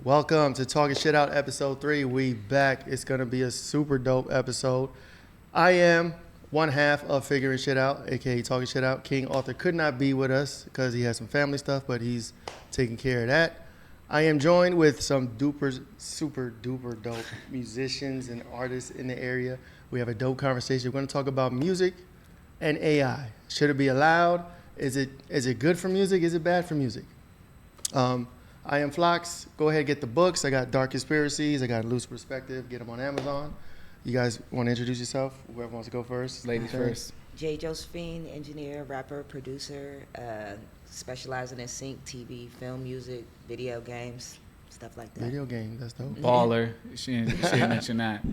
Welcome to Talking Shit Out episode 3. We back. It's going to be a super dope episode. I am one half of Figuring Shit Out, aka Talking Shit Out. King Arthur could not be with us because he has some family stuff, but he's taking care of that. I am joined with some super duper dope musicians and artists in the area. We have a dope conversation. We're going to talk about music and AI. Should it be allowed? Is it good for music? Is it bad for music? I am Flacs. Go ahead and get the books. I got Dark Conspiracies. I got Loose Perspective. Get them on Amazon. You guys want to introduce yourself? Whoever wants to go first. Ladies first. Jade Josephine, engineer, rapper, producer, specializing in sync, TV, film, music, video games, stuff like that. Video game, that's dope. Baller. She didn't mention that.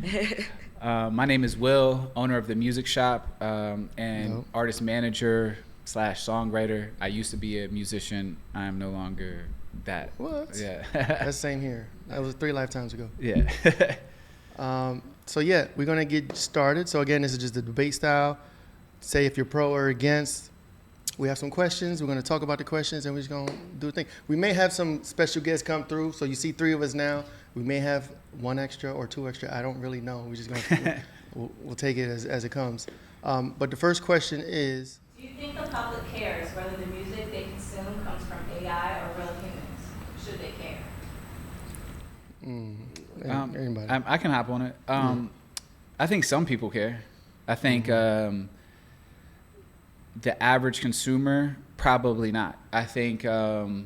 My name is Will, owner of the music shop, and Dope. artist manager / songwriter. I used to be a musician. I am no longer that. What? Yeah. That's the same here. That was 3 lifetimes ago. Yeah. So yeah, we're gonna get started. So again, this is just the debate style. Say if you're pro or against. We have some questions. We're gonna talk about the questions, and we're just gonna do a thing. We may have some special guests come through. So you see 3 of us now. We may have 1 extra or 2 extra. I don't really know. We're just gonna we'll take it as it comes. But the first question is. Do you think the public cares whether the music they consume comes from AI or real humans? Should they care? Anybody? I can hop on it. I think some people care. I think the average consumer, probably not. I think the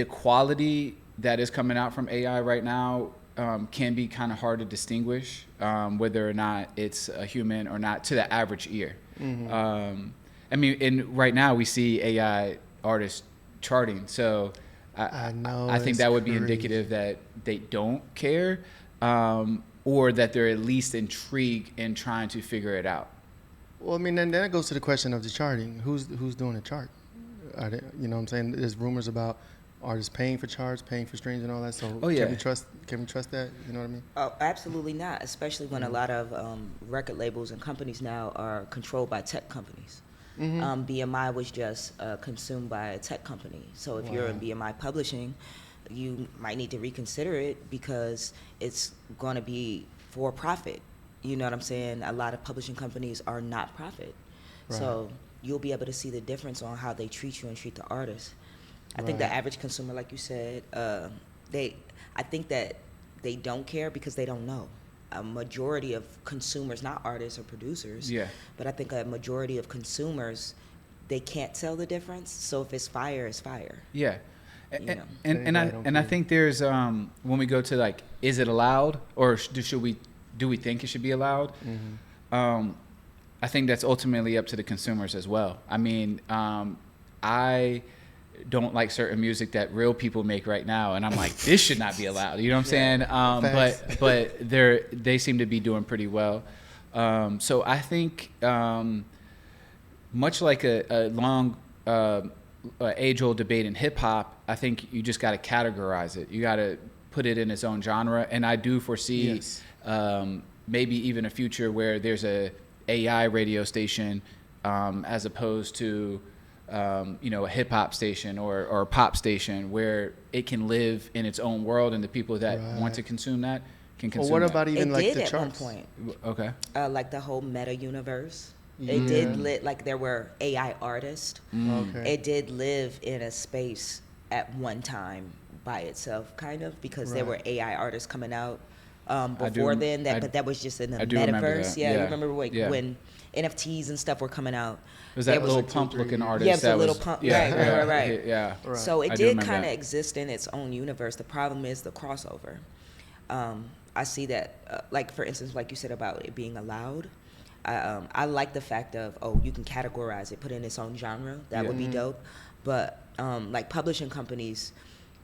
quality that is coming out from AI right now can be kind of hard to distinguish whether or not it's a human or not to the average ear. I mean, right now we see AI artists charting, so I know. I think that would be indicative that they don't care, or that they're at least intrigued in trying to figure it out. Well, I mean, then that goes to the question of the charting. Who's doing the chart? You know what I'm saying? There's rumors about artists paying for charts, paying for streams and all that. So can we trust that? You know what I mean? Oh, absolutely not, especially when a lot of record labels and companies now are controlled by tech companies. BMI was just consumed by a tech company. So if you're in BMI Publishing, you might need to reconsider it because it's going to be for profit. You know what I'm saying? A lot of publishing companies are not profit. Right. So you'll be able to see the difference on how they treat you and treat the artist. I think the average consumer, like you said, I think that they don't care because they don't know. A majority of consumers, not artists or producers, but I think a majority of consumers, they can't tell the difference. So if it's fire, it's fire. Yeah. You know? I think there's when we go to like, is it allowed, or do we think it should be allowed? I think that's ultimately up to the consumers as well. I mean, I don't like certain music that real people make right now, and I'm like, this should not be allowed. You know what I'm saying? But they seem to be doing pretty well. So I think much like a long age-old debate in hip-hop, I think you just got to categorize it. You got to put it in its own genre, and I do foresee maybe even a future where there's a AI radio station as opposed to a hip-hop station or a pop station where it can live in its own world, and the people that want to consume that can consume Well, what about it even like did the at charts? one point. Okay. Like the whole meta universe. It did like there were AI artists. Okay. It did live in a space at one time by itself, kind of, because there were AI artists coming out before then. But that was just in the metaverse. Yeah, you remember when NFTs and stuff were coming out. It was that little pump-looking artist. Yeah, it was a little pump. Right. Yeah. So it did kind of exist in its own universe. The problem is the crossover. I see that, like for instance, like you said about it being allowed. I like the fact of you can categorize it, put it in its own genre. That would be dope. But like publishing companies,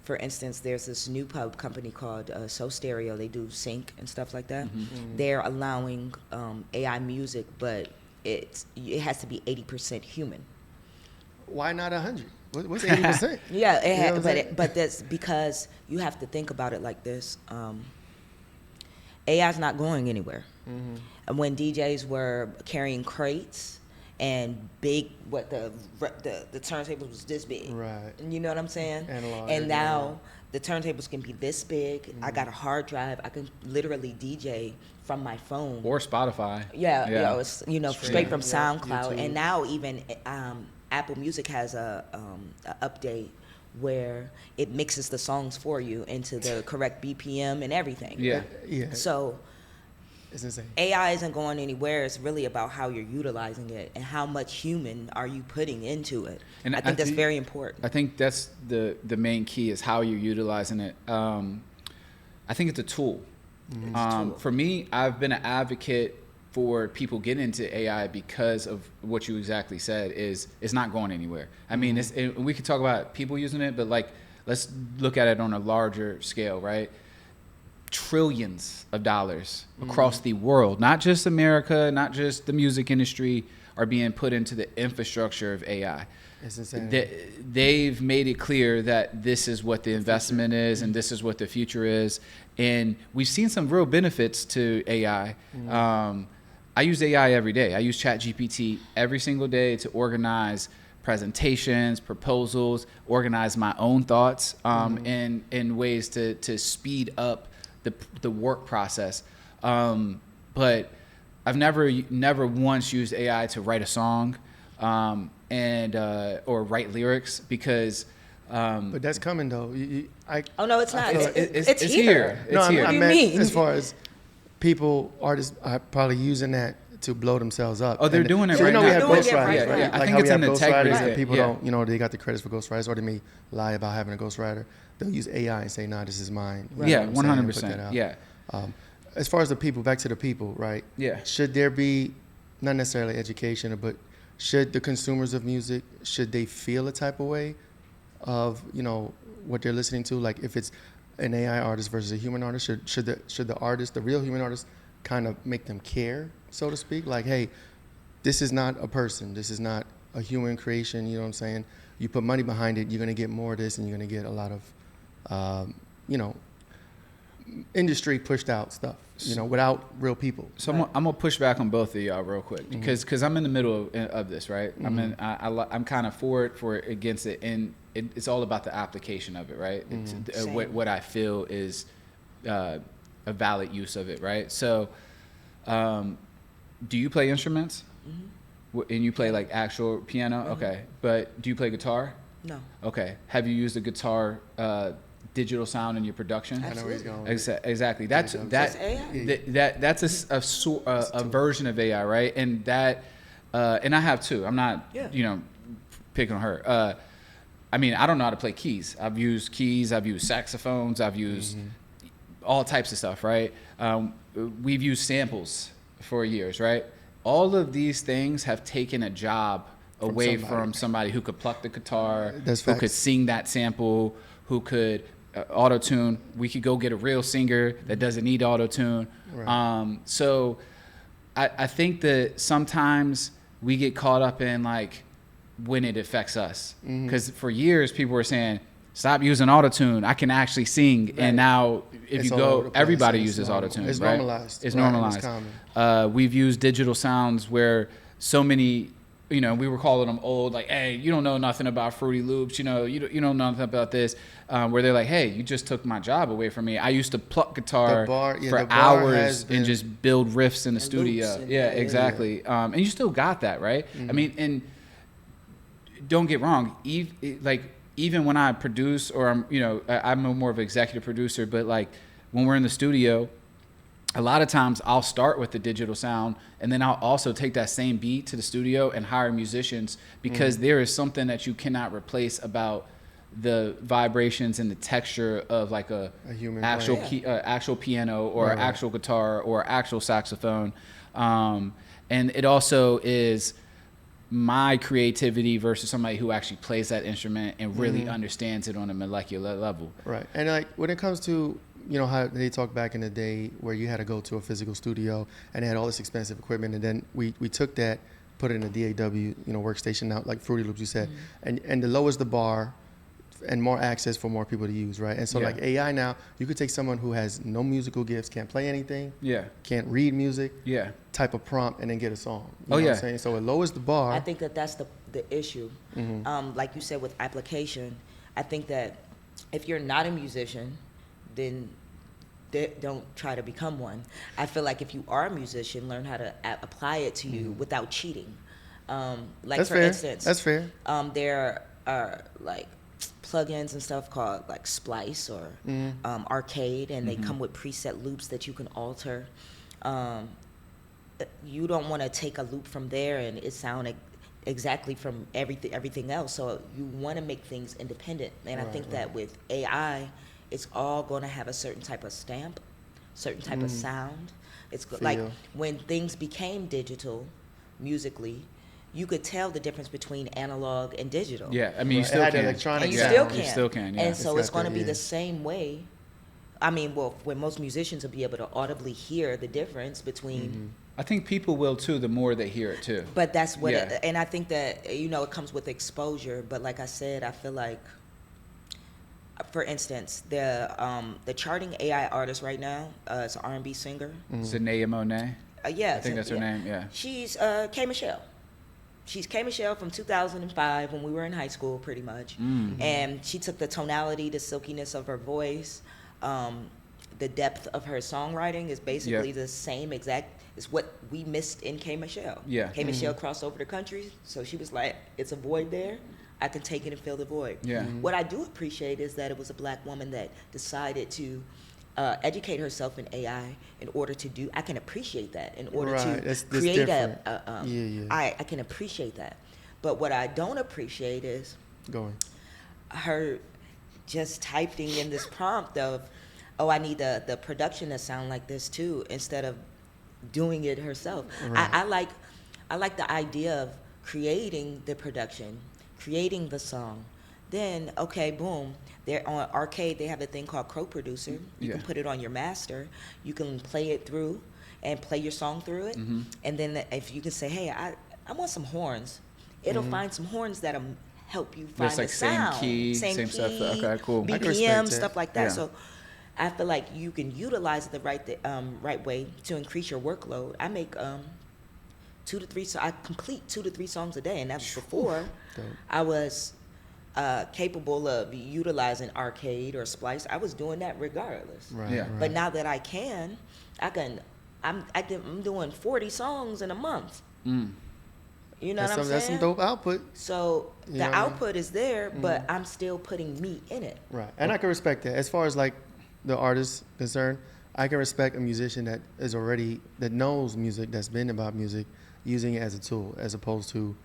for instance, there's this new pub company called So Stereo. They do sync and stuff like that. They're allowing AI music, but it has to be 80% human. Why not 100? What's 80%? Yeah, but that's because you have to think about it like this. AI's not going anywhere. And when DJs were carrying crates and big, the turntables was this big. Right. You know what I'm saying? Analog, and now The turntables can be this big. I got a hard drive. I can literally DJ from my phone. Or Spotify. Yeah, it's straight from SoundCloud, YouTube. and now even Apple Music has a update where it mixes the songs for you into the correct BPM and everything. Yeah. So It's insane. AI isn't going anywhere. It's really about how you're utilizing it and how much human are you putting into it. And I think that's very important. I think that's the main key is how you're utilizing it. I think it's a tool. For me, I've been an advocate for people getting into AI because of what you exactly said. Is it's not going anywhere. I mean, we could talk about people using it, but like let's look at it on a larger scale, right? Trillions of dollars across the world, not just America, not just the music industry, are being put into the infrastructure of AI. It's insane. They've made it clear that this is what the investment is and this is what the future is. And we've seen some real benefits to AI. I use AI every day. I use ChatGPT every single day to organize presentations, proposals, organize my own thoughts, in ways to speed up the work process. But I've never once used AI to write a song or write lyrics because. But that's coming though. Oh no, it's not. It's here. No, It's here. I What do you meant mean? as far as artists are probably using that to blow themselves up. Oh, they're doing it right we now. have They're doing it ghostwriters, right right? now. I Like think how it's we have in the tech ghostwriters group. and people Yeah. don't, they got the credits for ghostwriters, or they may lie about having a ghostwriter. They'll use AI and say, "Nah, this is mine." You know Yeah, what I'm saying, and put 100%. that out. Yeah. As far as the people, back to the people, right? Yeah. Should there be, not necessarily education, but should the consumers of music, should they feel a type of way of, what they're listening to? Like if it's an AI artist versus a human artist, should the artist, the real human artist, kind of make them care, so to speak? Like, hey, this is not a person. This is not a human creation. You know what I'm saying? You put money behind it, you're going to get more of this, and you're going to get a lot of, industry pushed out stuff, without real people. So I'm gonna push back on both of y'all real quick because I'm in the middle of this, right? I'm kind of for it, against it, and it's all about the application of it, right? It's, what I feel is a valid use of it, right? So, do you play instruments? And you play like actual piano? Okay, but do you play guitar? No. Okay. Have you used a guitar digital sound in your production? I know where he's going. Exactly. That's a version of AI, right? And that, and I have too. I'm not, picking on her. I mean, I don't know how to play keys. I've used keys. I've used saxophones. I've used all types of stuff, right? We've used samples for years, right? All of these things have taken a job away from somebody who could pluck the guitar, who could sing that sample, who could auto-tune. We could go get a real singer that doesn't need auto-tune. Right. So I think that sometimes we get caught up in like when it affects us. Because for years people were saying, stop using auto-tune. I can actually sing. Right. And now if you go, everybody uses auto-tune. It's right? normalized. It's normalized. It's common. We've used digital sounds where so many, we were calling them old, like, hey, you don't know nothing about Fruity Loops, you don't know nothing about this, where they're like, hey, you just took my job away from me. I used to pluck guitar for hours and just build riffs in the studio. Yeah, exactly. And you still got that, right? I mean, and don't get wrong, even when I produce, or I'm more of an executive producer, but like when we're in the studio, a lot of times I'll start with the digital sound, and then I'll also take that same beat to the studio and hire musicians, because there is something that you cannot replace about the vibrations and the texture of like a human actual piano or actual guitar or actual saxophone. And it also is my creativity versus somebody who actually plays that instrument and really understands it on a molecular level. Right. And like when it comes to how they talk back in the day where you had to go to a physical studio and they had all this expensive equipment, and then we took that, put it in a DAW, workstation now, like Fruity Loops, you said, and the lowers the bar and more access for more people to use, right? And so like AI now, you could take someone who has no musical gifts, can't play anything, can't read music, type of prompt, and then get a song. You know what I'm saying? So it lowers the bar. I think that's the issue. Like you said with application, I think that if you're not a musician, then don't try to become one. I feel like if you are a musician, learn how to apply it to you without cheating. Like That's for fair. instance, That's fair. There are like plugins and stuff called like Splice or Arcade, and they come with preset loops that you can alter. You don't want to take a loop from there and it sound exactly from everything else. So you want to make things independent. And I think that with AI, it's all going to have a certain type of stamp, certain type of sound. It's like when things became digital musically, you could tell the difference between analog and digital. Yeah, I mean, you It still had can. electronic And you sound. still can. You still can, yeah. And so it's got going to that, be yeah. the same way. I mean, well, when most musicians will be able to audibly hear the difference between. I think people will too, the more they hear it too. But that's what, Yeah. and I think that, you know, it comes with exposure. But like I said, I feel like, for instance, the charting AI artist right now is an R&B singer. Zanaya Monet. Yeah, I think that's her name, yeah. She's K Michelle. She's K Michelle from 2005 when we were in high school, pretty much. And she took the tonality, the silkiness of her voice, the depth of her songwriting is basically the same exact. Is what we missed in K Michelle. Yeah. K Michelle crossed over the country, so she was like, "It's a void there. I can take it and fill the void." Yeah. What I do appreciate is that it was a black woman that decided to educate herself in AI in order to do. I can appreciate that in order Right. to That's create different. a. I can appreciate that, but what I don't appreciate is Going. her just typing in this prompt of, "Oh, I need the production to sound like this too," instead of doing it herself. Right. I like the idea of creating the production, creating the song. Then, okay, boom. They're on Arcade, they have a thing called co-producer. You can put it on your master. You can play it through and play your song through it. And then if you can say, "Hey, I want some horns," it'll find some horns that'll help you find That's like the same sound. key, same stuff. Okay, cool. I can respect BPM, that. stuff like that. Yeah. So I feel like you can utilize it the right way to increase your workload. I make 2 to 3. So I complete 2 to 3 songs a day, and that's before Dope. I was capable of utilizing Arcade or Splice. I was doing that regardless. Right. Yeah. Right. But now that I can, I'm doing 40 songs in a month. You know what I'm saying? That's some dope output. So You the know what I mean? output is there, but I'm still putting me in it. Right. And I can respect that. As far as like the artist concerned, I can respect a musician that knows music, that's been about music, using it as a tool, as opposed to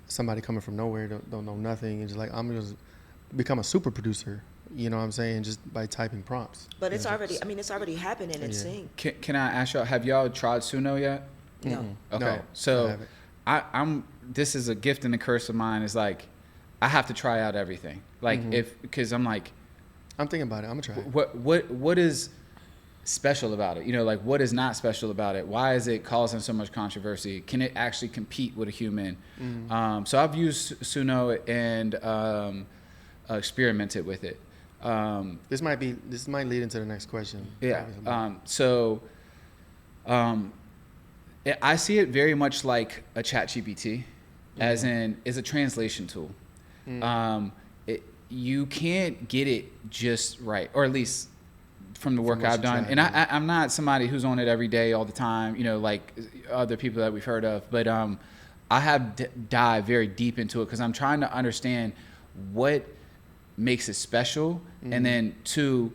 somebody coming from nowhere, don't know nothing, and just like, I'm going to become a super producer, you know what I'm saying, just by typing prompts. But You it's know, already, I mean, it's already happening in Yeah. sync. Can I ask y'all, have y'all tried Suno yet? No. Okay. No, I So haven't. I'm this is a gift and a curse of mine, is like I have to try out everything. Like because I'm like, I'm thinking about it. I'm going to try it. what is special about it? You know, like what is not special about it? Why is it causing so much controversy? Can it actually compete with a human? So I've used Suno and experimented with it. This might lead into the next question. Yeah. I see it very much like a ChatGPT, as in is a translation tool. You can't get it just right, or at least from the work what I've you done. tried, And yeah. I'm not somebody who's on it every day, all the time, you know, like other people that we've heard of. But I have dived very deep into it because I'm trying to understand what makes it special, and then two,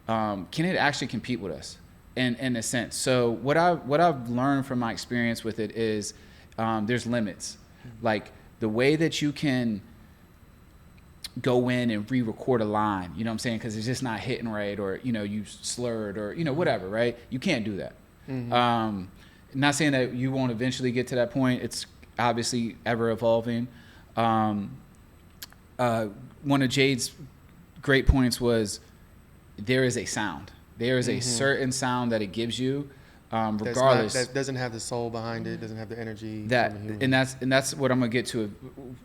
can it actually compete with us in a sense? So what I've learned from my experience with it is there's limits, like the way that you can go in and re-record a line, you know what I'm saying, because it's just not hitting right, or you know you slurred, or you know whatever, right? You can't do that. Not saying that you won't eventually get to that point. It's obviously ever evolving. One of Jade's great points was there is a sound. There is a certain sound that it gives you, regardless. That doesn't have the soul behind it, doesn't have the energy. That from a human. and that's what I'm gonna get to.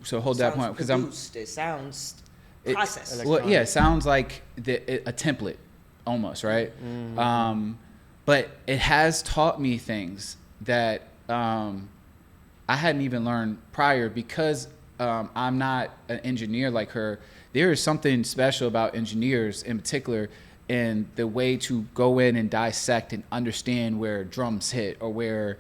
So hold that point, because It sounds processed. Well, yeah, it sounds like a template almost, right? But it has taught me things that I hadn't even learned prior because I'm not an engineer like her. There is something special about engineers in particular, and the way to go in and dissect and understand where drums hit or where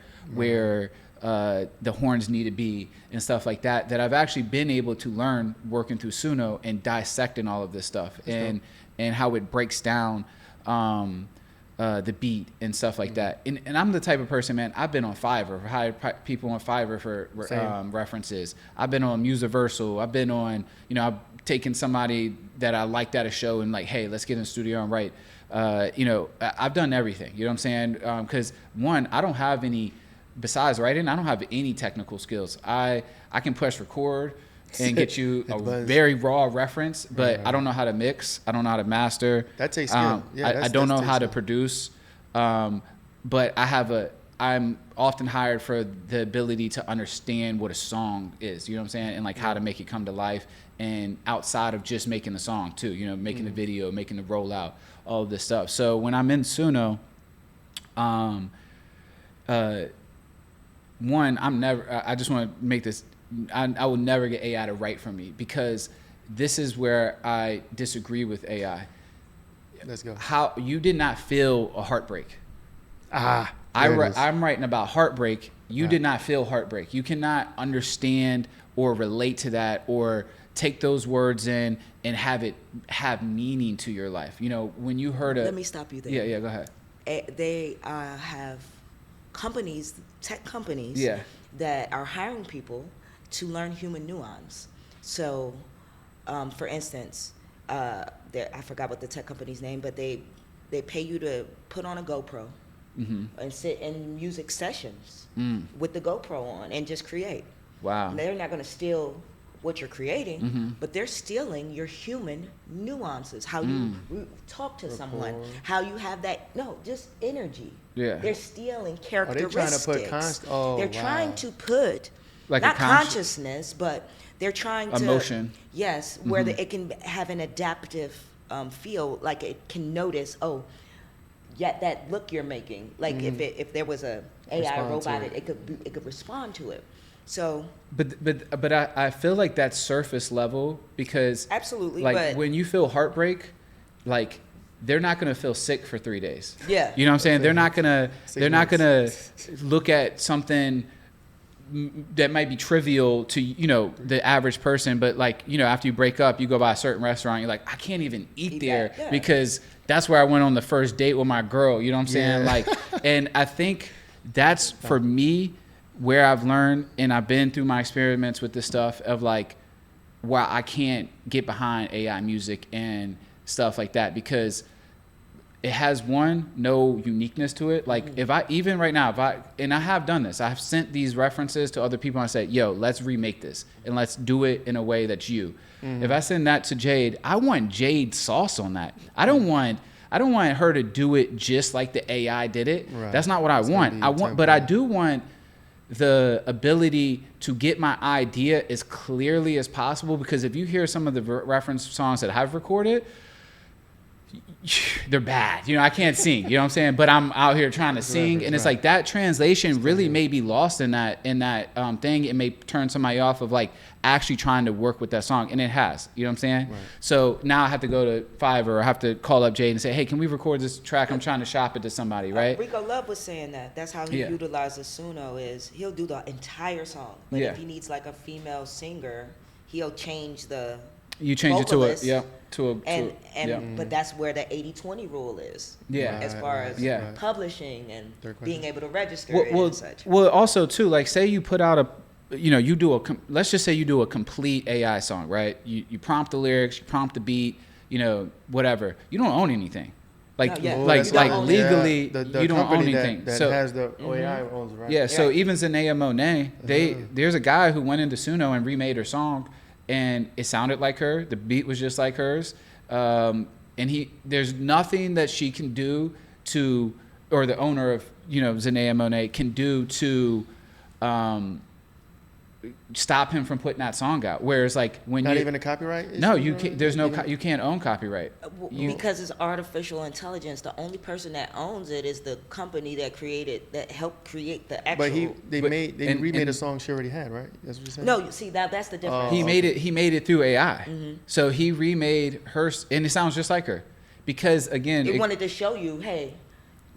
the horns need to be and stuff like that, that I've actually been able to learn working through Suno and dissecting all of this stuff and how it breaks down the beat and stuff like that. And I'm the type of person, man, I've been on Fiverr, hired people on Fiverr for references. I've been on Musiversal. I've been on, I've taken somebody that I liked at a show and like, hey, let's get in the studio and write. I've done everything, you know what I'm saying? Because one, I don't have any, besides writing, I don't have any technical skills. I can press record and get you a very raw reference, but I don't know how to mix. I don't know how to master. That takes skill. I don't know how to produce. But I'm often hired for the ability to understand what a song is, you know what I'm saying? And like how to make it come to life, and outside of just making the song too, making the video, making the rollout, all of this stuff. So when I'm in Suno, one, I just want to make this, I will never get AI to write for me, because this is where I disagree with AI. Let's go. How you did not feel a heartbreak. I'm writing about heartbreak. You did not feel heartbreak. You cannot understand or relate to that or take those words in and have meaning to your life. When you heard Let me stop you there. Yeah, go ahead. They have tech companies that are hiring people to learn human nuance. So, for instance, I forgot what the tech company's name, but they pay you to put on a GoPro and sit in music sessions with the GoPro on and just create. Wow. And they're not going to steal what you're creating, but they're stealing your human nuances, how you talk to someone, how you have just energy. Yeah. They're stealing characteristics. They're trying to put like not consciousness, but they're trying to emotion. Yes, where it can have an adaptive feel, like it can notice. That look you're making. Like if there was a AI robot, it could respond to it. So, but I feel like that's surface level, because absolutely, like when you feel heartbreak, like they're not gonna feel sick for 3 days. Yeah, you know what I'm saying? They're not gonna look at something that might be trivial to the average person, but like after you break up, you go by a certain restaurant, you're like, I can't even eat there because that's where I went on the first date with my girl. You know what I'm saying? Like, and I think that's for me where I've learned, and I've been through my experiments with this stuff of like, wow, I can't get behind AI music and stuff like that, because it has no uniqueness to it. Like if I have done this, I've sent these references to other people and I said, yo, let's remake this and let's do it in a way that's you. If I send that to Jade, I want Jade sauce on that. I don't want her to do it just like the AI did it. Right. That's not what I want. But I do want the ability to get my idea as clearly as possible, because if you hear some of the reference songs that I've recorded, they're bad. I can't sing, you know what I'm saying? But I'm out here trying to sing, and it's like that translation really may be lost in that thing. It may turn somebody off of like actually trying to work with that song, and it has, you know what I'm saying? Right. So now I have to go to Fiverr, or I have to call up Jade and say, hey, can we record this track? I'm trying to shop it to somebody, right? Rico Love was saying that's how he utilizes Suno, is he'll do the entire song, but if he needs like a female singer, he'll change the vocalist. But that's where the 80-20 rule is. Yeah. As far as publishing and being able to register and such. Well, also too, like say you put out let's just say you do a complete AI song, right? You prompt the lyrics, you prompt the beat, whatever. You don't own anything. Legally, you don't own anything. That has the AI owns, right? Yeah. So even Zanea Monet, there's a guy who went into Suno and remade her song, and it sounded like her. The beat was just like hers. And there's nothing that she can do or the owner of, Zanea Monet can do to stop him from putting that song out. Whereas like when Not even a copyright issue? no, you can't, there's no you can't own copyright. Because it's artificial intelligence. The only person that owns it is the company that helped create the actual. But they remade a song she already had, right? That's what you said. No, you see that's the difference. He made it through AI. So he remade her, and it sounds just like her, because again, it wanted to show you, hey,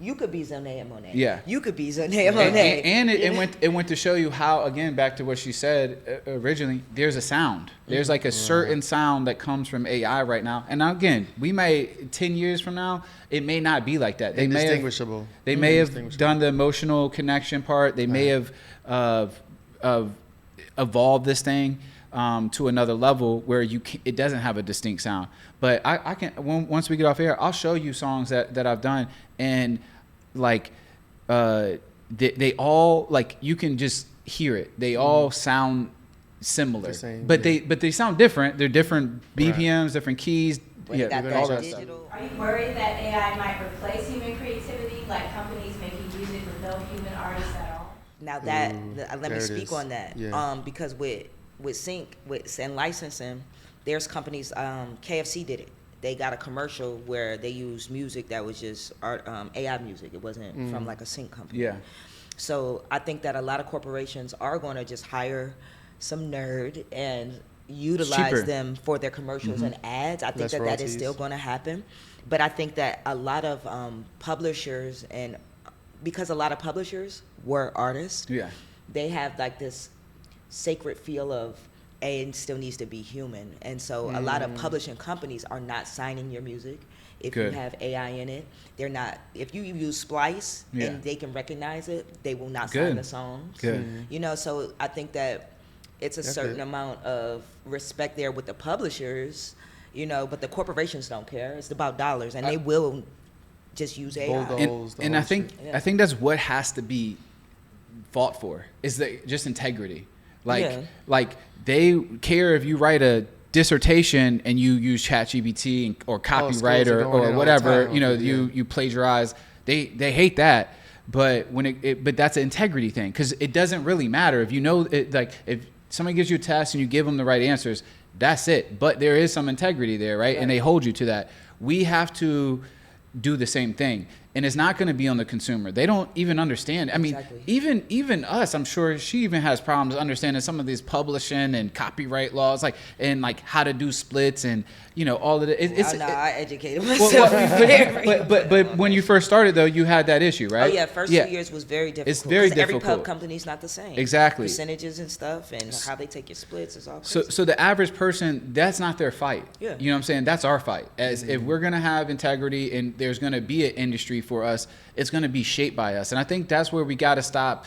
you could be Zendaya Monet. Yeah. You could be Zendaya Monet. And it went to show you how, again, back to what she said originally, there's a sound. There's like a certain sound that comes from AI right now. And now, again, 10 years from now, it may not be like that. They may have done the emotional connection part. They may have evolved this thing to another level where it doesn't have a distinct sound. But I can, once we get off air, I'll show you songs that I've done, and like they all, like, you can just hear it. They all sound similar, but they sound different. They're different BPMs, different keys. But Yeah, all that digital. Are you worried that AI might replace human creativity, like companies making music with no human artists at all? Now let me speak on that. Yeah. Because with sync and licensing, there's companies. KFC did it. They got a commercial where they used music that was just AI music. It wasn't from like a sync company. Yeah. So I think that a lot of corporations are going to just hire some nerd and utilize them for their commercials and ads. I think that is still going to happen. But I think that a lot of publishers, and because a lot of publishers were artists, they have like this sacred feel of and still needs to be human. And so a lot of publishing companies are not signing your music if you have AI in it. They're not. If you use Splice and they can recognize it, they will not sign the songs. You know, so I think that it's a certain amount of respect there with the publishers, you know, but the corporations don't care. It's about dollars, and they will just use AI. And I think that's what has to be fought for, is just integrity. Like they care if you write a dissertation and you use ChatGPT or copyright or whatever, you know, you plagiarize. They hate that. But but that's an integrity thing, because it doesn't really matter if you know it. Like if somebody gives you a test and you give them the right answers, that's it. But there is some integrity there, right? And they hold you to that. We have to do the same thing, and it's not going to be on the consumer. They don't even understand. I mean, even us, I'm sure she even has problems understanding some of these publishing and copyright laws, and how to do splits and, you know, all of it. I educated myself. But when you first started, though, you had that issue, right? Oh yeah, first 2 years was very difficult. It's very difficult. Every pub company's not the same. Exactly. Percentages and stuff, and how they take your splits is all crazy. So the average person, that's not their fight. Yeah. You know what I'm saying? That's our fight. As if we're gonna have integrity and there's gonna be an industry for us, it's gonna be shaped by us. And I think that's where we gotta stop.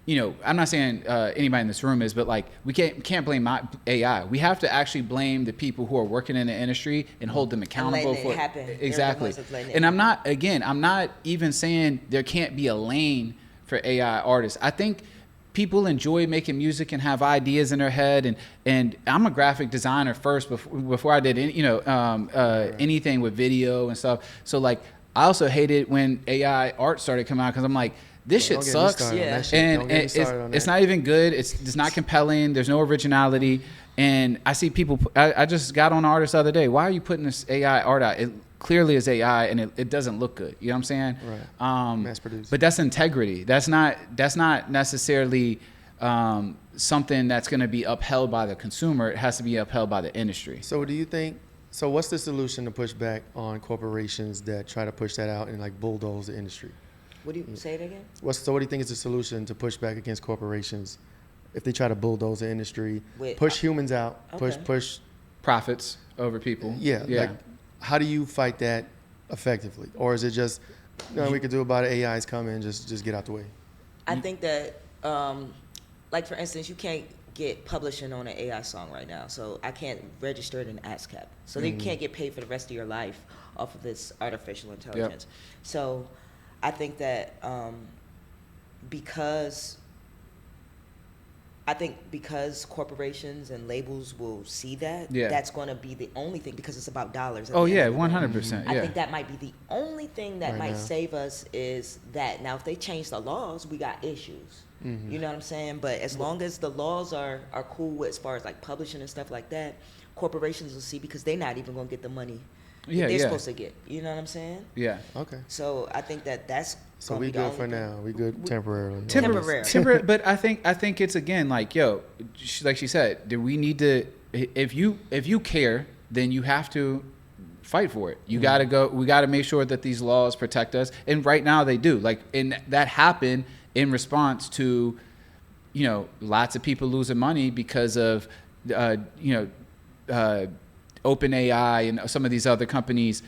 You know, I'm not saying anybody in this room is, but like we can't blame AI. We have to actually blame the people who are working in the industry and hold them accountable for it. Exactly. And I'm not even saying there can't be a lane for AI artists. I think people enjoy making music and have ideas in their head, and I'm a graphic designer first before I did anything with video and stuff. So like I also hated when AI art started coming out, because I'm like, this shit sucks, and it's not even good. It's not compelling. There's no originality, and I see people. I just got on an artist the other day. Why are you putting this AI art out? It clearly is AI, and it doesn't look good. You know what I'm saying? Right. Mass produced. But that's integrity. That's not necessarily something that's going to be upheld by the consumer. It has to be upheld by the industry. So do you think? So what's the solution to push back on corporations that try to push that out and like bulldoze the industry? What do you say it again? So what do you think is the solution to push back against corporations if they try to bulldoze the industry, push humans out, push profits over people? Yeah. Like, how do you fight that effectively? Or is it just, no, we could do about it, AI's coming, just get out the way? I think that, like for instance, you can't get publishing on an AI song right now, so I can't register it in ASCAP. So you can't get paid for the rest of your life off of this artificial intelligence. So I think that because corporations and labels will see that, that's going to be the only thing, because it's about dollars. 100%. I think that might be the only thing that might save us is that. Now, if they change the laws, we got issues. You know what I'm saying? But as long as the laws are cool with, as far as like publishing and stuff like that, corporations will see, because they're not even going to get the money they're supposed to get. You know what I'm saying? Yeah. Okay. So I think that's So we good for now. We good temporarily. Temporary. But I think it's, again, like, yo, like she said, do we need to, if you care, then you have to fight for it. You got to go. We got to make sure that these laws protect us. And right now they do. Like, and that happened in response to, lots of people losing money because of, OpenAI and some of these other companies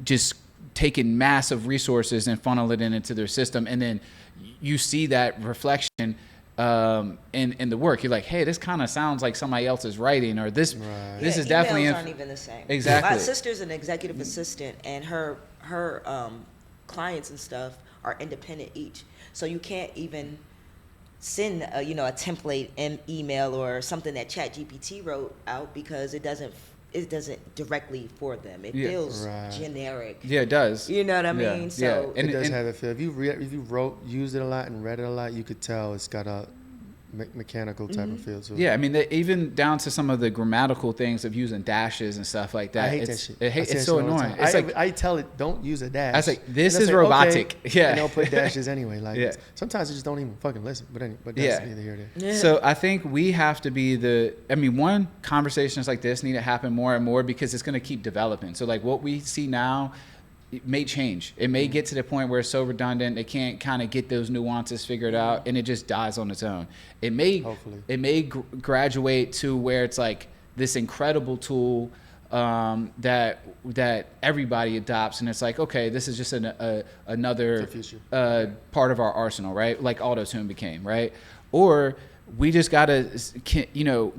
just taking massive resources and funnel it into their system. And then you see that reflection in the work. You're like, hey, this kind of sounds like somebody else's writing, or this is definitely emails aren't even the same. Exactly. My sister's an executive assistant, and her clients and stuff are independent each, so you can't even send a template email or something that ChatGPT wrote out, because it doesn't directly for them. It feels generic. Yeah, it does. You know what I mean? So it does have a feel. If you used it a lot and read it a lot, you could tell it's got a mechanical type of feel to it. Yeah, I mean, even down to some of the grammatical things of using dashes and stuff like that. I hate that shit. It's so annoying. It's I tell it, don't use a dash. I was like, this is robotic. Okay, yeah. And they'll put dashes anyway. Like, sometimes they just don't even fucking listen. But that's neither here nor there. So I think we have to be one, conversations like this need to happen more and more, because it's going to keep developing. So like what we see now, it may change. It may get to the point where it's so redundant, they can't kind of get those nuances figured out, and it just dies on its own. It may graduate to where it's like this incredible tool that everybody adopts, and it's like, okay, this is just another part of our arsenal, right? Like auto-tune became, right? Or we just gotta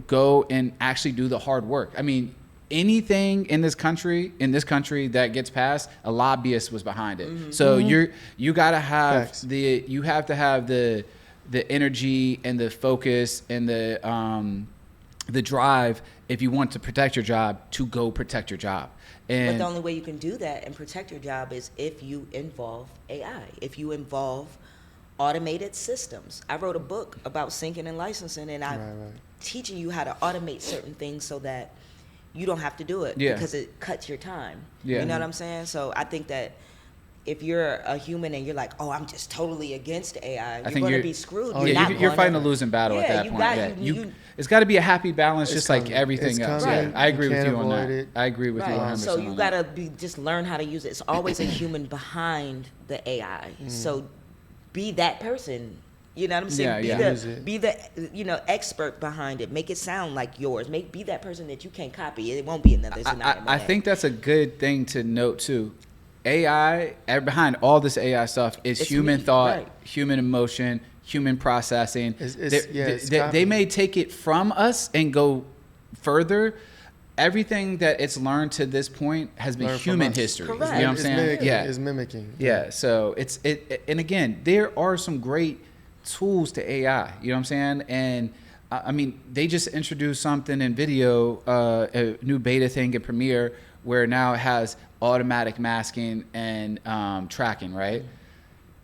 go and actually do the hard work. I mean, anything in this country that gets passed, a lobbyist was behind it. So you gotta have you have to have the energy and the focus and the drive, if you want to protect your job, to go protect your job. But the only way you can do that and protect your job is if you involve AI, if you involve automated systems. I wrote a book about syncing and licensing, and I'm teaching you how to automate certain things so that you don't have to do it, because it cuts your time. You know what I'm saying? So I think that if you're a human and you're like, oh, I'm just totally against AI, you're going to be screwed. You're fighting a losing battle at that point. It's got to be a happy balance, just like everything else. Right. I agree with you on that. I agree with you 100%. So you got to just learn how to use it. It's always a human behind the AI. So be that person. You know what I'm saying? Be the expert behind it. Make it sound like yours. Be that person that you can't copy. It won't be another. I think that's a good thing to note too. AI, behind all this AI stuff, is human thought, human emotion, human processing. They may take it from us and go further. Everything that it's learned to this point has been human history. Correct. You know what I'm saying? It's mimicking. Yeah. So and again, there are some great tools to AI. You know what I'm saying? And I mean, they just introduced something in video, a new beta thing in Premiere, where now it has automatic masking and tracking, right?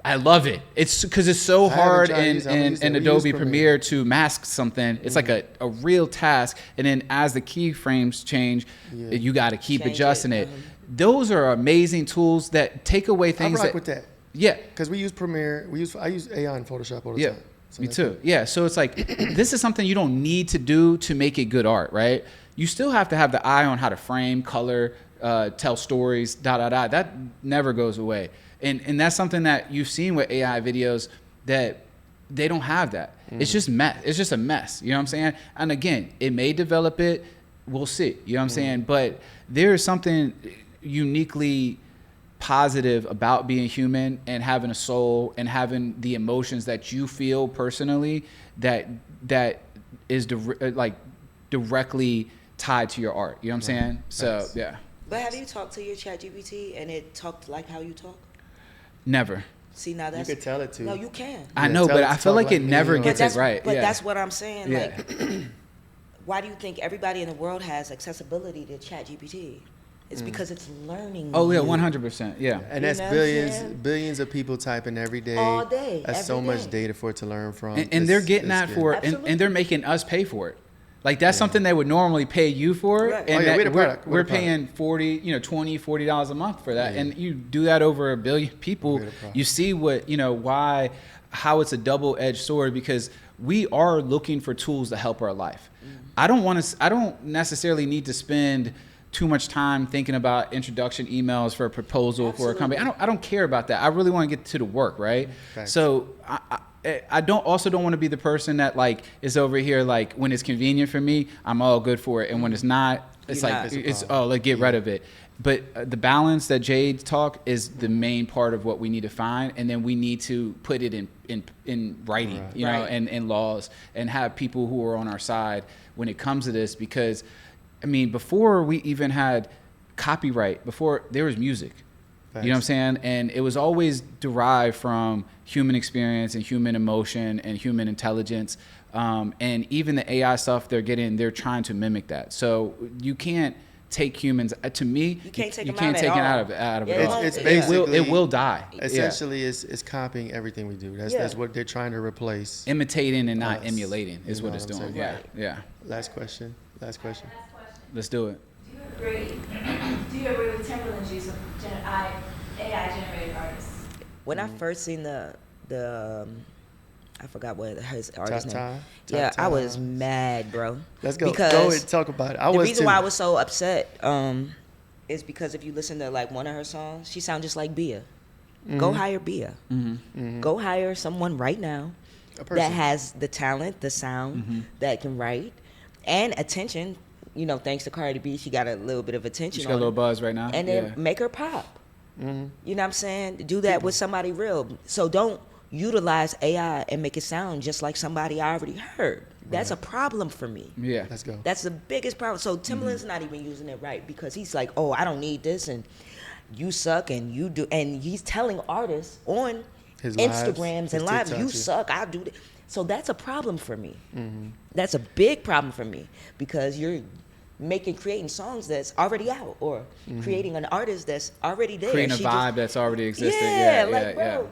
I love it. It's because it's so hard in Adobe Premiere to mask something. It's like a real task. And then as the keyframes change, you got to keep adjusting it. Those are amazing tools that take away things. I rock with that. Yeah. Because we use Premiere. I use AI in Photoshop all the time. So me too. Yeah. So it's like, this is something you don't need to do to make it good art, right? You still have to have the eye on how to frame, color, tell stories, That never goes away. And that's something that you've seen with AI videos, that they don't have that. It's just mess. It's just a mess. You know what I'm saying? And again, it may develop it. We'll see. You know what I'm saying? But there is something uniquely positive about being human and having a soul and having the emotions that you feel personally that is directly tied to your art. You know what I'm saying? So, yeah. But have you talked to your ChatGPT and it talked like how you talk? Never. See, now that's... You could tell it to. No, you can. I know, but I feel like it never gets it right. But that's what I'm saying. Like, why do you think everybody in the world has accessibility to ChatGPT? It's because it's learning. Oh yeah, you. 100%. Yeah. And that's You know what I'm saying? billions of people typing every day. All day, That's every so much day. data for it to learn from. And they're getting that good. for, Absolutely. and they're making us pay for it. Like that's something they would normally pay you for, Right. and we're the that product. we're We're the paying $40 a month for that, Yeah. and you do that over a billion people. We're the product. You see what how it's a double-edged sword, because we are looking for tools to help our life. I don't necessarily need to spend too much time thinking about introduction emails for a proposal for a company. I don't care about that. I really want to get to the work, right? Facts. So I don't want to be the person that like is over here like when it's convenient for me, I'm all good for it, and when it's not, it's You're like not. it's let's get rid of it. But the balance that Jade talk is the main part of what we need to find, and then we need to put it in writing, Right. you know, Right. and in laws, and have people who are on our side when it comes to this. Because, I mean, before we even had copyright, before there was music. You know what I'm saying? And it was always derived from human experience and human emotion and human intelligence. And even the AI stuff they're trying to mimic that. So you can't take humans, to me, You can't take you them can't out take at it all. out of Yeah, it all. It's It will basically- die. Essentially, it's copying everything we do. That's what they're trying to replace. Imitating and not Us. emulating is You what know it's what I'm doing. saying? Yeah, Right. yeah. Last question. Last question. Let's do it. Do you agree with Timbaland's use of AI generated artists? When I first seen the I forgot what his artist name. Ta-ta? Yeah, I was Ta-ta. mad, bro. Let's go. Because Go and talk about it. the was reason too. why I was so upset is because if you listen to like one of her songs, she sounds just like Bia. Go hire Bia. Go hire someone right now A person. that has the talent, the sound, that can write, and attention. You know, thanks to Cardi B, she got a little bit of attention. She's got a on little her. buzz right now. And then make her pop. You know what I'm saying? Do that with somebody real. So don't utilize AI and make it sound just like somebody I already heard. That's a problem for me. Yeah. Let's go. That's the biggest problem. So Timbaland's not even using it right because he's like, oh, I don't need this, and you suck, and you do. And he's telling artists on His lives, Instagrams his and lives, TikToks, you yeah. suck, I do this. So that's a problem for me. That's a big problem for me because you're creating songs that's already out, or creating an artist that's already there. Creating a She vibe just- that's already existed. yeah, Yeah, like bro,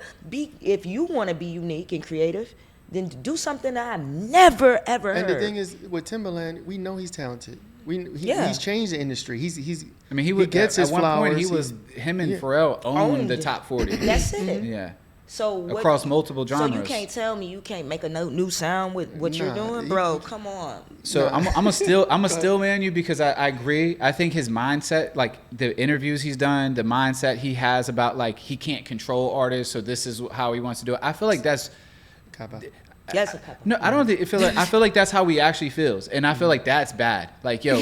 if you want to be unique and creative, then do something that I've never ever And heard. the thing is, with Timbaland, we know he's talented. Yeah. He's changed the industry. He's. I mean, he gets at his one flowers. point he was him and yeah. Pharrell owned the Owned. top 40. That's it. Yeah. So what, Across multiple So you genres. can't tell me you can't make a new sound with what you're Nah, doing, you- bro. Come on. So I'm a still man you because I agree. I think his mindset, like the interviews he's done, the mindset he has about like he can't control artists, so this is how he wants to do it. I feel like that's Cop out. Yes, a couple. no. I don't think. I feel like that's how he actually feels, and I feel like that's bad. Like yo,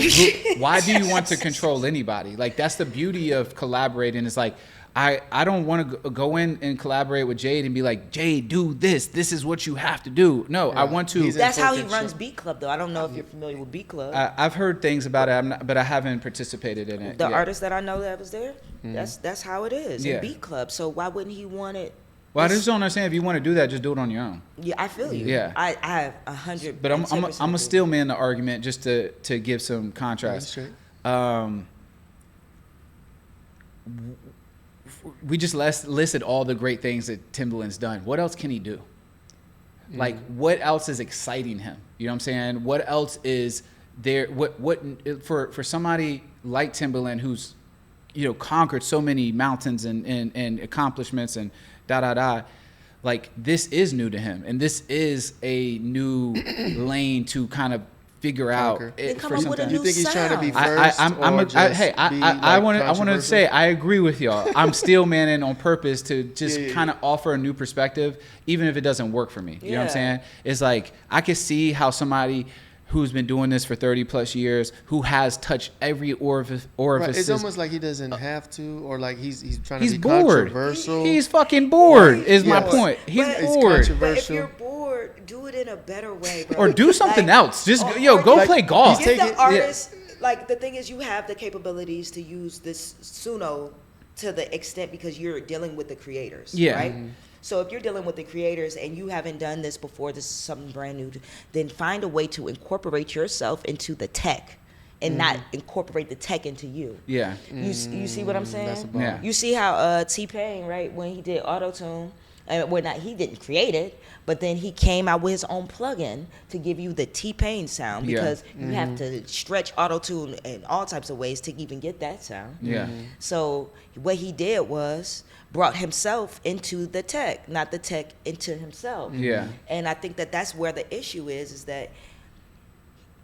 why do you want to control anybody? Like that's the beauty of collaborating. It's like. I don't want to go in and collaborate with Jade and be like, Jade, do this. This is what you have to do. No, I want to. He's That's how he important runs shit. Beat Club, though. I don't know if you're familiar with Beat Club. I've heard things about it, but I haven't participated in it. The yet. artist that I know that was there, that's how it is Yeah. in Beat Club. So why wouldn't he want it? Well, I just don't understand. If you want to do that, just do it on your own. Yeah, I feel you. Yeah. I have 100. But I'm a still man the argument just to give some contrast. Straight. We just listed all the great things that Timbaland's done. What else can he do? Like, what else is exciting him? You know what I'm saying? What else is there? What for somebody like Timbaland who's, you know, conquered so many mountains and accomplishments and like this is new to him, and this is a new lane to kind of figure out. Conquer. Then come for up with a something. new You think he's trying to be sound. first? I want to say I agree with y'all. I'm still manning on purpose to just Yeah. kind of offer a new perspective, even if it doesn't work for me. You know what I'm Yeah. saying? It's like I could see how somebody who's been doing this for 30 plus years, who has touched every orifice. Right. It's almost like he doesn't have to, or like he's trying to He's be bored. controversial. He's fucking bored. Is my Yes. point. He's But- It's bored. controversial. But if you're bored, do it in a better way, bro. Or do something Like, else. Just or- go or play give- golf. He's Give taking- the artist, like the thing is, you have the capabilities to use this Suno to the extent because you're dealing with the creators, Yeah. right? So if you're dealing with the creators and you haven't done this before, this is something brand new, then find a way to incorporate yourself into the tech and not incorporate the tech into you. Yeah. You see what I'm saying? That's a bar. Yeah. You see how T-Pain, right, when he did auto-tune, he didn't create it, but then he came out with his own plugin to give you the T-Pain sound, because you have to stretch auto-tune in all types of ways to even get that sound. Yeah. So what he did was brought himself into the tech, not the tech into himself. Yeah. And I think that that's where the issue is that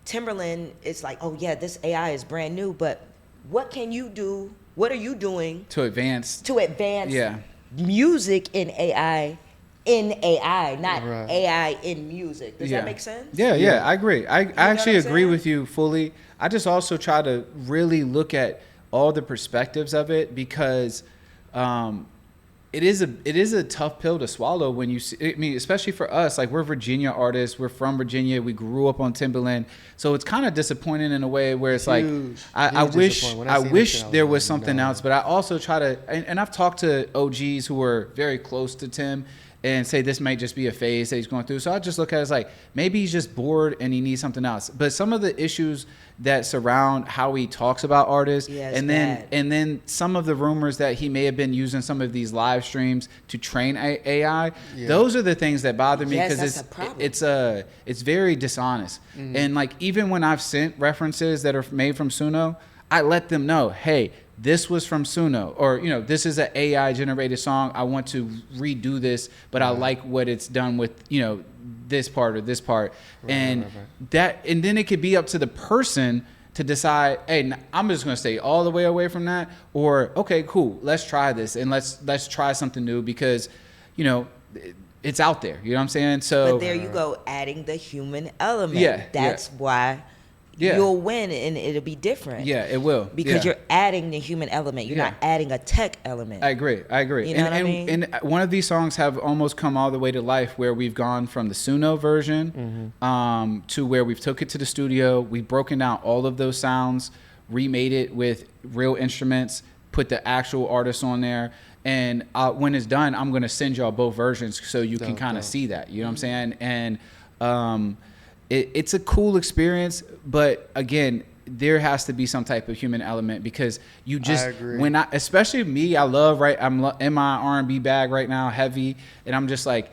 Timbaland is like, oh yeah, this AI is brand new, but what can you do? What are you doing To advance. yeah, music in AI, not Right. AI in music? Does Yeah. that make sense? Yeah, I agree. I actually what I'm agree saying? with you fully. I just also try to really look at all the perspectives of it, because it is a tough pill to swallow when you see, I mean, especially for us, like we're Virginia artists, we're from Virginia, we grew up on Timbaland, so it's kind of disappointing in a way where it's like, I Huge wish disappointment. When I seen that wish shit, I was there like, was something nah. else, but I also try to, and I've talked to OGs who are very close to Tim and say this might just be a phase that he's going through. So I just look at it as like, maybe he's just bored and he needs something else. But some of the issues that surround how he talks about artists, Yeah, it's and bad. then some of the rumors that he may have been using some of these live streams to train AI, those are the things that bother me, Yes, because that's a problem. it's very dishonest. And like, even when I've sent references that are made from Suno, I let them know, hey, this was from Suno, or this is an AI generated song. I want to redo this, but I like what it's done with this part or this part, and then it could be up to the person to decide, hey, I'm just going to stay all the way away from that, or okay, cool, let's try this and let's try something new, because it's out there. You know what I'm saying? So But there you go, adding the human element. Yeah, That's why you'll win, and it'll be different. Yeah, it will, because you're adding the human element. You're not adding a tech element. I agree. You know what I mean? And one of these songs have almost come all the way to life, where we've gone from the Suno version to where we've took it to the studio. We've broken down all of those sounds, remade it with real instruments, put the actual artists on there. And when it's done, I'm going to send y'all both versions so you can kind of see that. You know what I'm saying? And it's a cool experience, but again, there has to be some type of human element, because you just, especially me, I'm in my R&B bag right now, heavy, and I'm just like,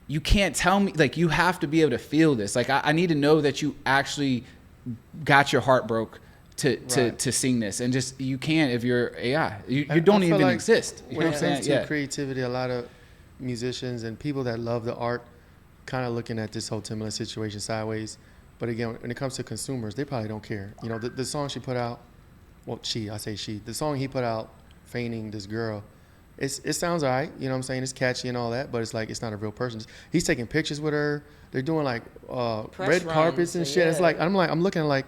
you can't tell me, like, you have to be able to feel this. Like, I need to know that you actually got your heart broke to sing this, and just, you can't if you're AI. You don't even like exist. You when know it what I'm comes saying? to creativity, a lot of musicians and people that love the art kind of looking at this whole Timbaland situation sideways. But again, when it comes to consumers, they probably don't care. The song she put out, the song he put out, feigning this girl, it sounds all right. You know what I'm saying? It's catchy and all that, but it's like, it's not a real person. He's taking pictures with her. They're doing like red carpets and shit. Yeah. It's like, I'm looking like,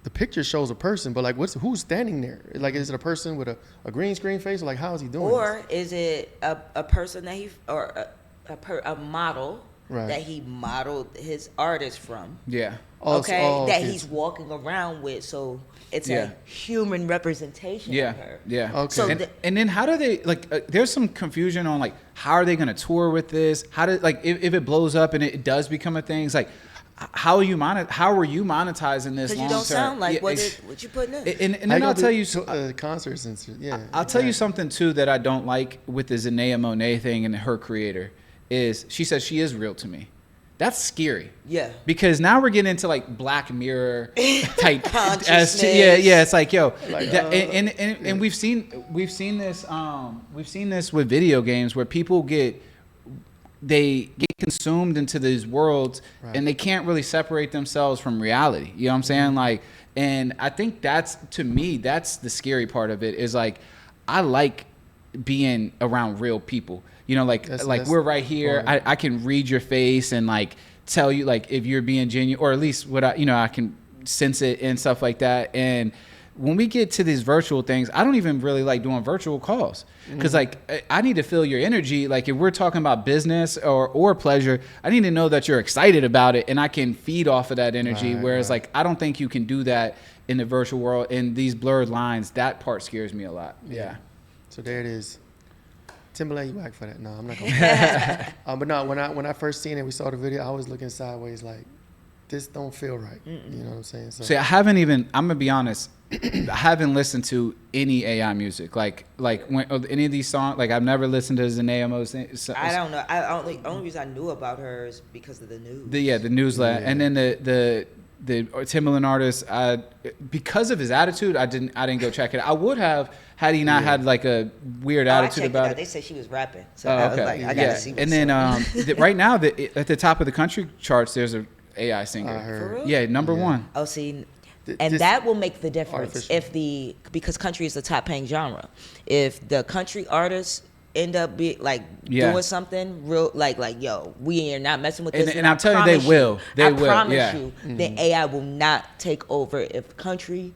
the picture shows a person, but like, who's standing there? Like, is it a person with a green screen face? Or like, how is he doing Or is it a person that a model that he modeled his artist from? Yeah. That he's walking around with, so it's a human representation of her. Yeah. Okay. So and then how do they, like, there's some confusion on like, how are they going to tour with this? How do, like, if it blows up and it does become a thing, it's like, how are you monetizing this? Because you don't sound like what you putting in. And then I'll tell you, concerts and I'll tell you something too that I don't like with the Zendaya Monet thing and her creator is, she says she is real to me. That's scary. Yeah. Because now we're getting into like Black Mirror type consciousness. It's like, yo, and we've seen this with video games where people get consumed into these worlds, and they can't really separate themselves from reality. You know what I'm saying? Like, and I think that's the scary part of it, is like, I like being around real people. Like we're right here. I can read your face and like tell you like if you're being genuine, or at least what I can sense it and stuff like that. And when we get to these virtual things, I don't even really like doing virtual calls, because like, I need to feel your energy. Like, if we're talking about business or pleasure, I need to know that you're excited about it, and I can feed off of that energy. Whereas like, I don't think you can do that in the virtual world. And these blurred lines, that part scares me a lot. Yeah. So there it is. Timbaland, you whack for that? No, I'm not gonna. But no, when I first seen it, we saw the video, I was looking sideways like, this don't feel right. You know what I'm saying? So See, I'm gonna be honest, I haven't listened to any AI music. Like when any of these songs, like I've never listened to Zanaea's. I don't know. Only reason I knew about her is because of the news. The newsletter, and then the Timbaland artist. Because of his attitude, I didn't go check it. I would have had he not had like a weird attitude about it. They said she was rapping, so Oh, I was okay. like, I gotta see. What's And then up. right now, at the top of the country charts, there's a AI singer. I heard. For real? Yeah, number one. Oh, see, This that will make the difference artificial. because country is the top paying genre. If the country artists end up doing something real, like yo, we are not messing with this. And I'm telling you, they will. I promise you, the AI will not take over if country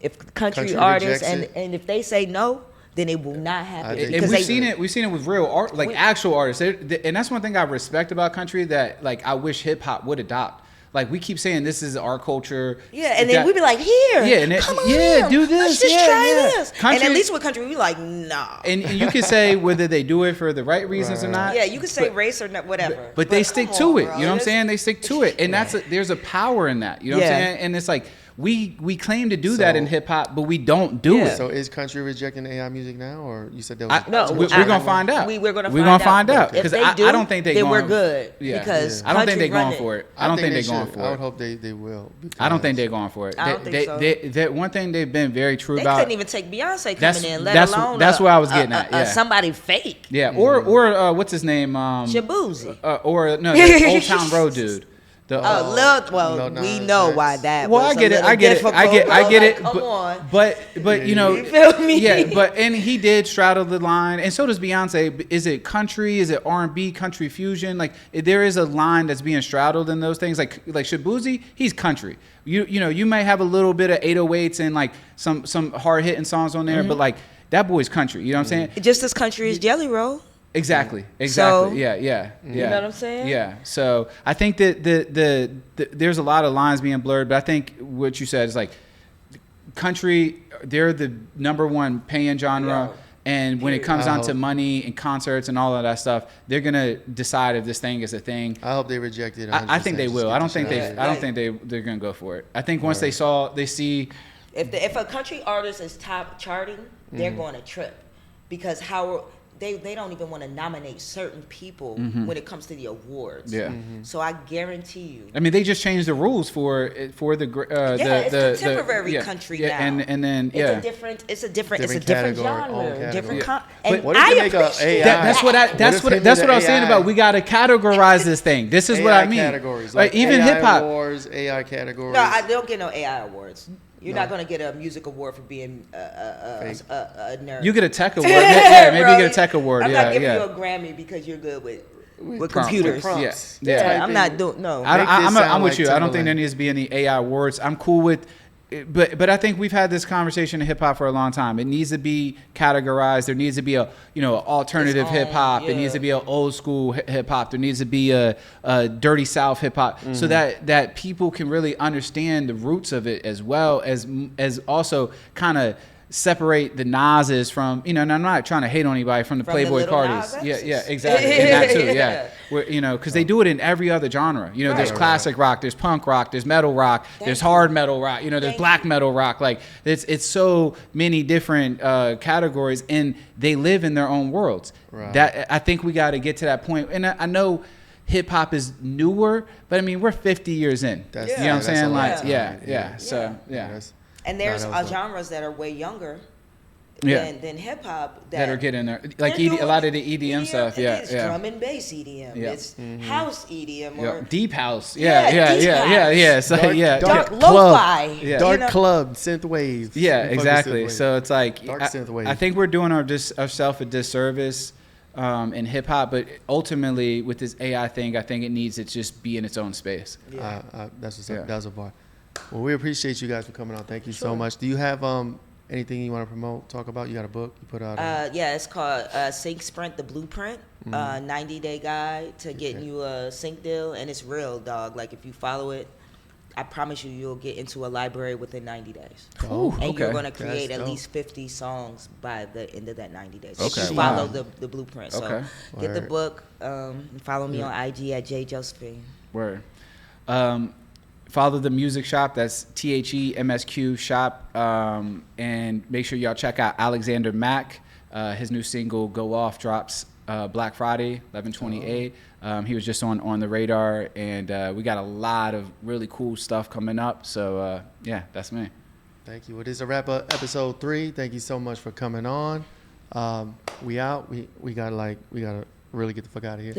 artists rejects and if they say no, then it will not happen. And we've seen it with real art, like actual artists. And that's one thing I respect about country that like I wish hip hop would adopt. Like we keep saying this is our culture. Yeah, and then we be like, here, come on in. Do this. Let's just try this. Country, and at least with country, we like, nah. And you can say whether they do it for the right reasons or not. Yeah, you can say race or not, whatever. But they stick to it. Bro. You know what I'm saying? They stick to it, and there's a power in that. You know what I'm saying? And it's like we claim to do that in hip hop, but we don't do it. So is country rejecting AI music now, or you said that was No, we're gonna find out. We're gonna find out because I don't think they. Then going, we're good. Yeah, because I don't think they're going for it. I don't think they're going for it. I would hope they will. I don't think they're going for it. I don't think so. One thing they've been very true They about. couldn't even take Beyonce coming in, let that's alone that's where I was getting at. Yeah. Somebody fake. Yeah, or what's his name? Shabuzi. Or no, the Old Town Road dude. We know why that. Well, was I get it. I get it. Come on. But you know, you feel me? Yeah, and he did straddle the line, and so does Beyonce. Is it country? Is it R&B? Country fusion? Like there is a line that's being straddled in those things. Like Shabuzi, he's country. You know, you may have a little bit of 808s and like some hard hitting songs on there, but like that boy's country. You know what I'm saying? Just as country as Jelly Roll. Exactly. So, yeah. You know what I'm saying? Yeah. So I think that the there's a lot of lines being blurred, but I think what you said is like country. They're the number one paying genre, and when it comes down to money and concerts and all of that stuff, they're gonna decide if this thing is a thing. I hope they reject it. I think they will. I don't think they're gonna go for it. I think once they see if a country artist is top charting, they're going to trip because they don't even want to nominate certain people when it comes to the awards. Yeah. So I guarantee you. I mean, they just changed the rules for the it's contemporary country now. And then it's a different category, genre, different. But what if they make a AI? That's what I was saying about we got to categorize this thing. This is what I mean. Categories, like even AI hip hop awards, AI categories. No, I don't get no AI awards. You're not going to get a music award for being a nerd. You get a tech award. Maybe you get a tech award. I'm not giving you a Grammy because you're good with computers. Yeah. I'm not doing no. I'm with you. I don't think there needs to be any AI awards. I'm cool with. But I think we've had this conversation in hip hop for a long time. It needs to be categorized. There needs to be a alternative hip hop. It needs to be an old school hip hop. There needs to be a dirty South hip hop, so that people can really understand the roots of it as well as also kind of separate the Nas's from and I'm not trying to hate on anybody from the Playboy Cartis. Yeah, exactly. And that too. Yeah. Because they do it in every other genre. There's classic rock, there's punk rock, there's metal rock, there's hard metal rock, there's black metal rock. Like it's so many different categories, and they live in their own worlds. Right. That I think we got to get to that point. And I know hip hop is newer, but I mean we're 50 years in. You know what I'm saying? Like So and there's genres that are way younger than hip hop that are getting there, like a lot of the EDM stuff. It's drum and bass EDM. It's house EDM or deep house. Deep house. So dark lo-fi. Dark club synth wave. Yeah, exactly. So it's like dark synth wave. I think we're doing ourselves a disservice in hip hop, but ultimately with this AI thing, I think it needs to just be in its own space. That's what's up. That's a bar. Well, we appreciate you guys for coming on. Thank you so much. Do you have anything you want to promote, talk about? You got a book you put out? It's called Sync Sprint, the Blueprint, 90-day guide to getting you a sync deal. And it's real, dog. Like, if you follow it, I promise you'll get into a library within 90 days. And you're going to create at least 50 songs by the end of that 90 days. If you follow the blueprint. So get the book. Follow me on IG at Jade Josephine. Word. follow the music shop. That's THEMSQ shop. And make sure y'all check out Alexander Mack. His new single "Go Off" drops Black Friday, 11/28. He was just on the radar, and we got a lot of really cool stuff coming up. So yeah, that's me. Thank you. Well, this is a wrap up episode 3. Thank you so much for coming on. We out. We gotta really get the fuck out of here.